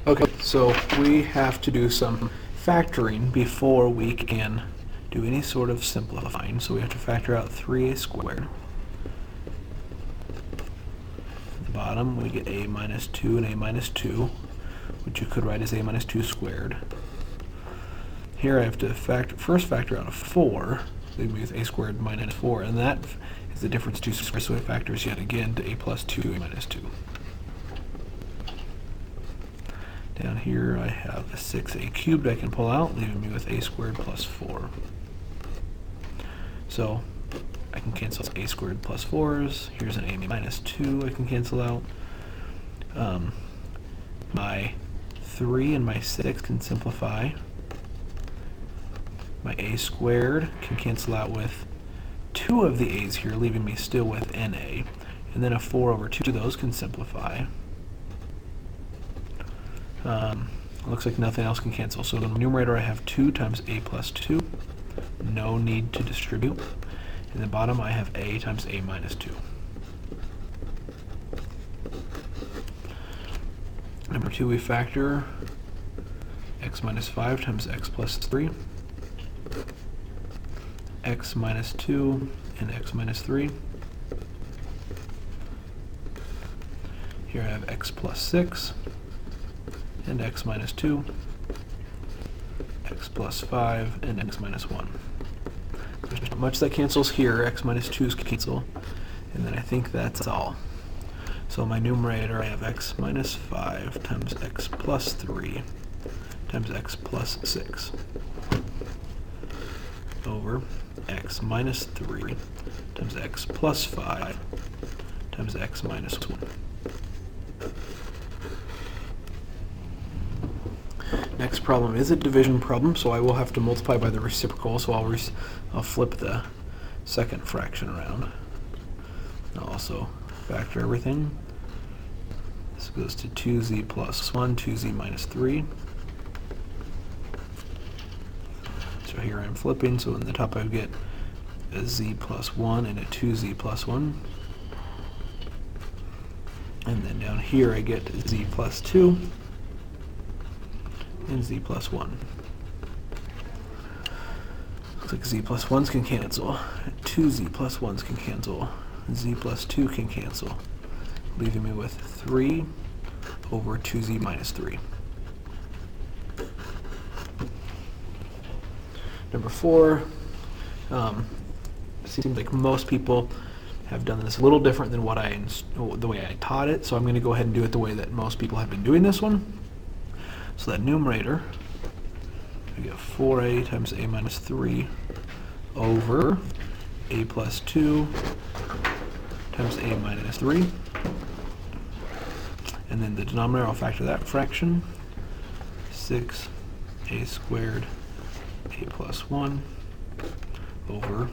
Okay, so we have to do some factoring before we can do any sort of simplifying. So we have to factor out 3a squared. At the bottom, we get a minus 2 and a minus 2, which you could write as a minus 2 squared. Here I have to first factor out a 4, leaving me with a squared minus 4, and that is the difference 2 squared, so it factors yet again to a plus 2, a minus 2. Down here I have a 6a cubed I can pull out, leaving me with a squared plus 4. So I can cancel a squared plus 4's. Here's an a minus 2 I can cancel out. My 3 and my 6 can simplify. My a squared can cancel out with 2 of the a's here, leaving me still with na. And then a 4 over 2 of those can simplify. Looks like nothing else can cancel. So in the numerator I have 2 times a plus 2. No need to distribute. In the bottom I have a times a minus 2. Number 2, we factor x minus 5 times x plus 3. X minus 2 and x minus 3. Here I have x plus 6 and x minus 2, x plus 5, and x minus 1. There's not much that cancels here. X minus 2's cancel, and then I think that's all. So my numerator, I have x minus 5 times x plus 3 times x plus 6 over x minus 3 times x plus 5 times x minus 1. Next problem is a division problem, so I will have to multiply by the reciprocal, so I'll flip the second fraction around. I'll also factor everything. This goes to 2z plus 1, 2z minus 3. So here I'm flipping, so in the top I get a z plus 1 and a 2z plus 1. And then down here I get z plus 2. And z plus 1. Looks like z plus 1's can cancel. 2z plus 1's can cancel. Z plus 2 can cancel, leaving me with 3 over 2z minus 3. Number 4, seems like most people have done this a little different than the way I taught it, so I'm going to go ahead and do it the way that most people have been doing this one. So that numerator, I get 4a times a minus 3 over a plus 2 times a minus 3. And then the denominator, I'll factor that fraction. 6a squared a plus 1 over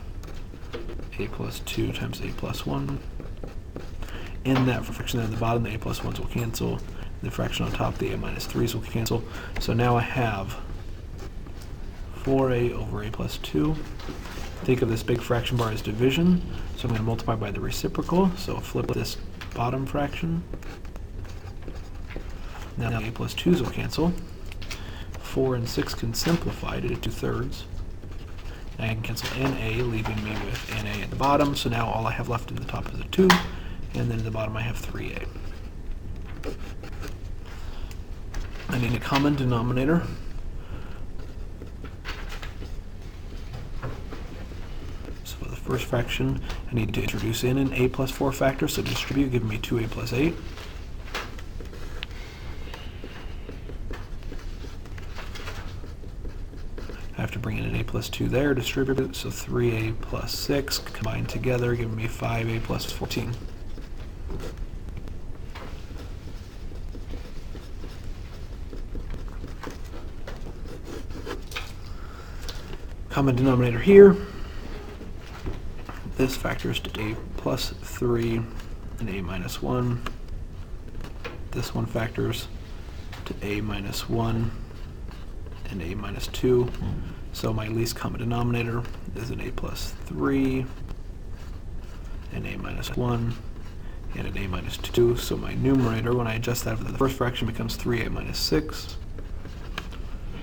a plus 2 times a plus 1. In that fraction there at the bottom, the a plus 1's will cancel. The fraction on top, the a minus 3's will cancel. So now I have 4a over a plus 2. Think of this big fraction bar as division, so I'm going to multiply by the reciprocal. So flip this bottom fraction. Now the a plus 2's will cancel. 4 and 6 can simplify to 2/3. I can cancel na, leaving me with na at the bottom. So now all I have left in the top is a 2, and then at the bottom I have 3a. I need a common denominator. So for the first fraction, I need to introduce in an a plus 4 factor, so distribute, giving me 2a plus 8. I have to bring in an a plus 2 there, distribute it, so 3a plus 6 combined together, giving me 5a plus 14. Common denominator here. This factors to a plus 3 and a minus 1. This one factors to a minus 1 and a minus 2. So my least common denominator is an a plus 3 and a minus 1, and an a minus 2. So my numerator, when I adjust that for the first fraction, becomes 3a minus 6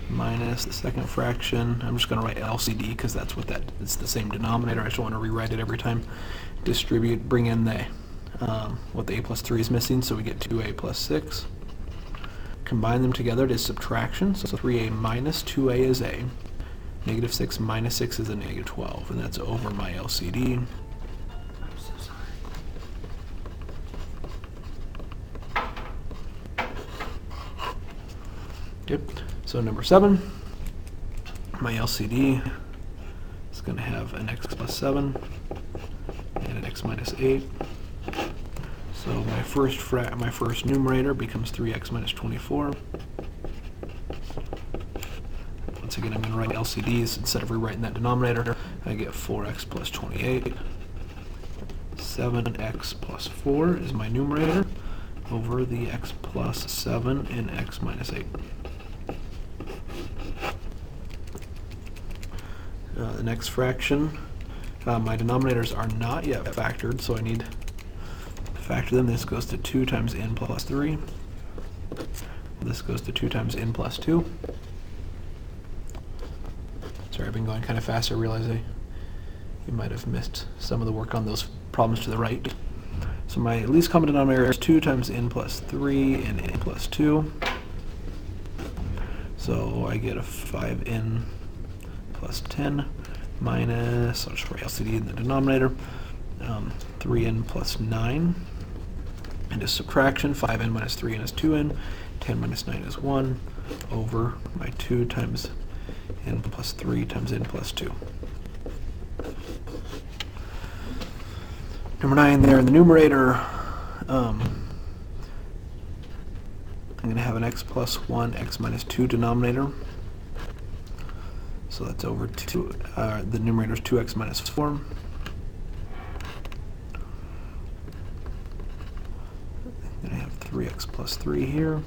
minus the second fraction. I'm just going to write LCD because that's what it's the same denominator. I just want to rewrite it every time. Distribute, bring in the what the a plus 3 is missing, so we get 2a plus 6. Combine them together to subtraction, so 3a minus 2a is a. Negative 6 minus 6 is a negative 12, and that's over my LCD. I'm so sorry. Yep. So number 7, my LCD is going to have an x plus 7 and an x minus 8. So my first numerator becomes 3x minus 24. Once again, I'm going to write LCDs instead of rewriting that denominator. I get 4x plus 28. 7x plus 4 is my numerator over the x plus 7 and x minus 8. The next fraction, my denominators are not yet factored, so I need to factor them. This goes to 2 times n plus 3. This goes to 2 times n plus 2. Sorry, I've been going kind of fast. I realize you might have missed some of the work on those problems to the right. So my least common denominator is 2 times n plus 3 and n plus 2. So I get a 5n plus 10 minus, I'll just write LCD in the denominator, 3n plus 9. And a subtraction, 5n minus 3n is 2n, 10 minus 9 is 1, over my 2 times n plus 3 times n plus 2. Number 9 there in the numerator, I'm going to have an x plus 1, x minus 2 denominator. So that's over 2, the numerator is 2x minus 4. Then I have 3x plus 3 here.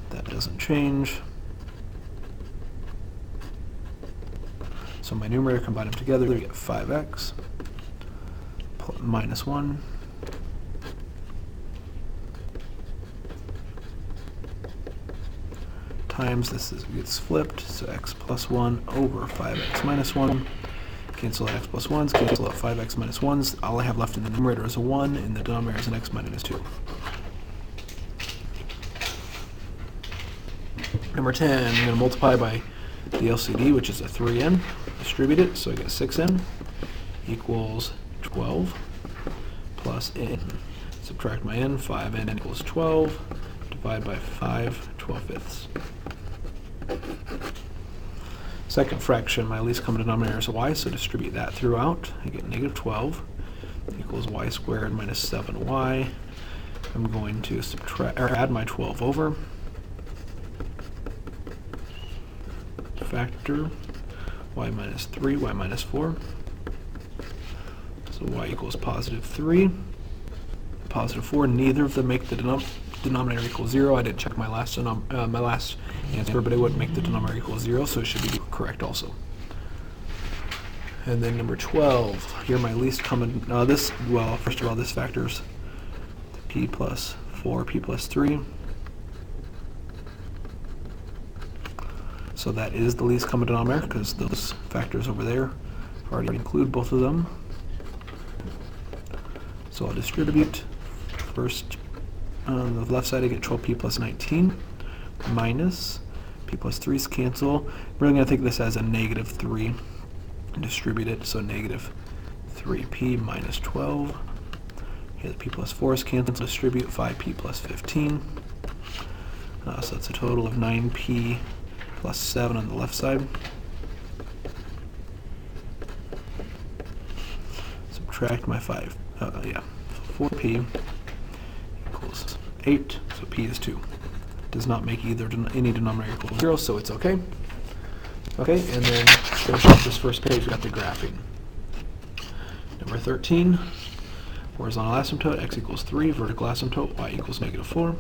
That doesn't change. So my numerator, combine them together, we get 5x minus 1. Times, gets flipped, so x plus 1 over 5x minus 1. Cancel out x plus 1s, cancel out 5x minus 1s. All I have left in the numerator is a 1, and the denominator is an x minus 2. Number 10, I'm going to multiply by the LCD, which is a 3n. Distribute it, so I get 6n equals 12 plus n. Subtract my n, 5n equals 12. Divide by 5, 12/5. Second fraction, my least common denominator is y, so distribute that throughout. I get negative 12 equals y squared minus 7y. I'm going to add my 12 over. Factor y minus 3, y minus 4. So y equals positive 3, positive 4. Neither of them make the denominator equals 0. I didn't check my last answer, but it wouldn't make the denominator equal 0, so it should be correct also. And then number 12, here my least common, first of all, this factors p plus 4, p plus 3. So that is the least common denominator because those factors over there already include both of them. So I'll distribute. First, on the left side I get 12p plus 19 minus p plus 3's cancel. I'm really going to think this as a negative 3 and distribute it, so negative 3p minus 12. Here the p plus 4's cancel, distribute 5p plus 15. So that's a total of 9p plus 7 on the left side. Subtract my 4p equals 8, so p is 2. Does not make any denominator equal 0, so it's okay. Okay, and then finish up this first page, we got the graphing. Number 13, horizontal asymptote, x equals 3, vertical asymptote, y equals negative 4.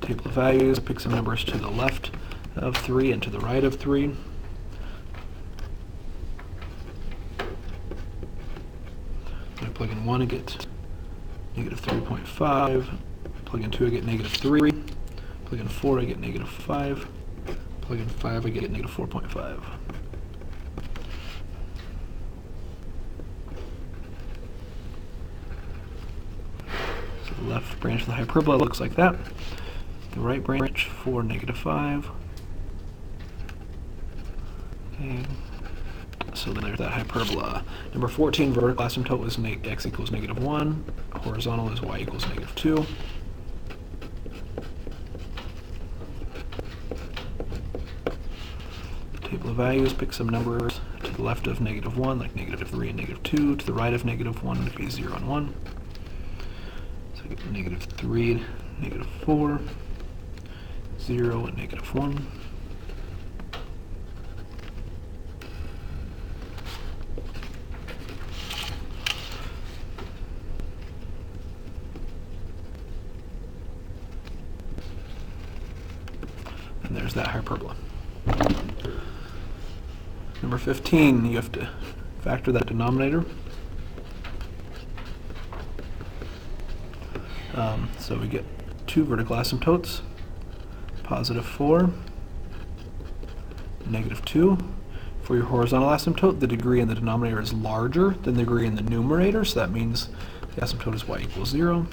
Table of values, pick some numbers to the left of 3 and to the right of 3. I plug in 1 and get negative 3.5. Plug in 2, I get negative 3. Plug in 4, I get negative 5. Plug in 5, I get negative 4.5. So the left branch of the hyperbola looks like that. The right branch for negative 5. Okay. So then there's that hyperbola. Number 14, vertical asymptote was x equals negative 1. Horizontal is y equals negative 2. Table of values, pick some numbers to the left of negative 1, like negative 3 and negative 2. To the right of negative 1 would be 0 and 1. So I get negative 3, negative 4, 0, and negative 1. And there's that hyperbola. Number 15, you have to factor that denominator. So we get 2 vertical asymptotes, positive 4, negative 2. For your horizontal asymptote, the degree in the denominator is larger than the degree in the numerator, so that means the asymptote is y equals 0.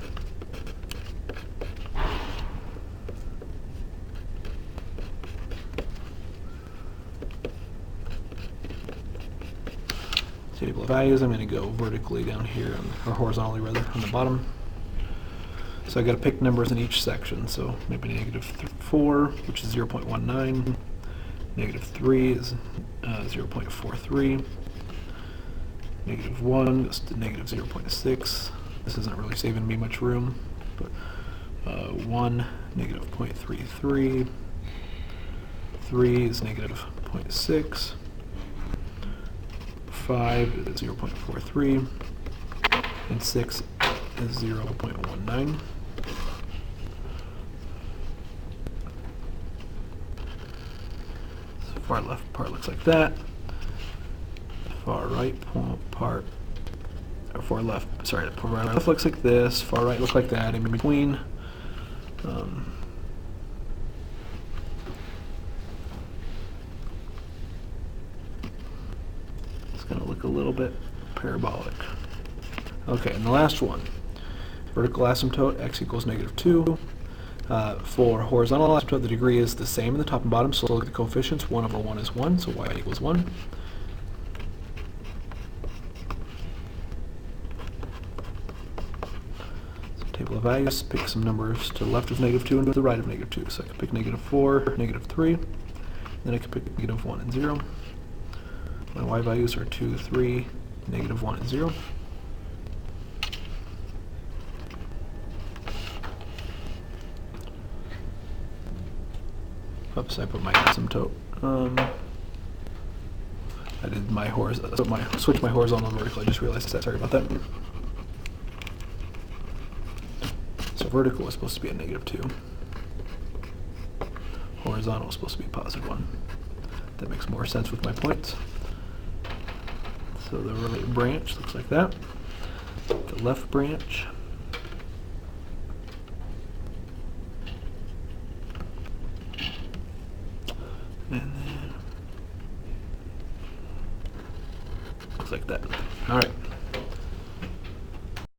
Table of values, I'm going to go vertically down here, or horizontally rather, on the bottom. So I got to pick numbers in each section, so maybe negative 4, which is 0.19, negative 3 is 0.43, negative 1 goes to negative 0.6. This isn't really saving me much room, but 1, negative 0.33, 3 is negative 0.6, 5 is 0.43, and 6 is 0.19. So far left part looks like that. Far right part, or far left, sorry, far left looks like this. Far right looks like that. In between, it's going to look a little bit parabolic. Okay, and the last one, vertical asymptote, x equals negative 2. For horizontal asymptote, the degree is the same in the top and bottom, so look at the coefficients. 1 over 1 is 1, so y equals 1. So table of values, pick some numbers to the left of negative 2 and to the right of negative 2. So I can pick negative 4, negative 3, then I can pick negative 1 and 0. My y values are 2, 3, negative 1 and 0. Oops, I put my asymptote. I did my switch my horizontal and vertical. I just realized that. Sorry about that. So vertical was supposed to be a negative 2. Horizontal was supposed to be a positive 1. That makes more sense with my points. So the right branch looks like that. The left branch. And then looks like that. All right.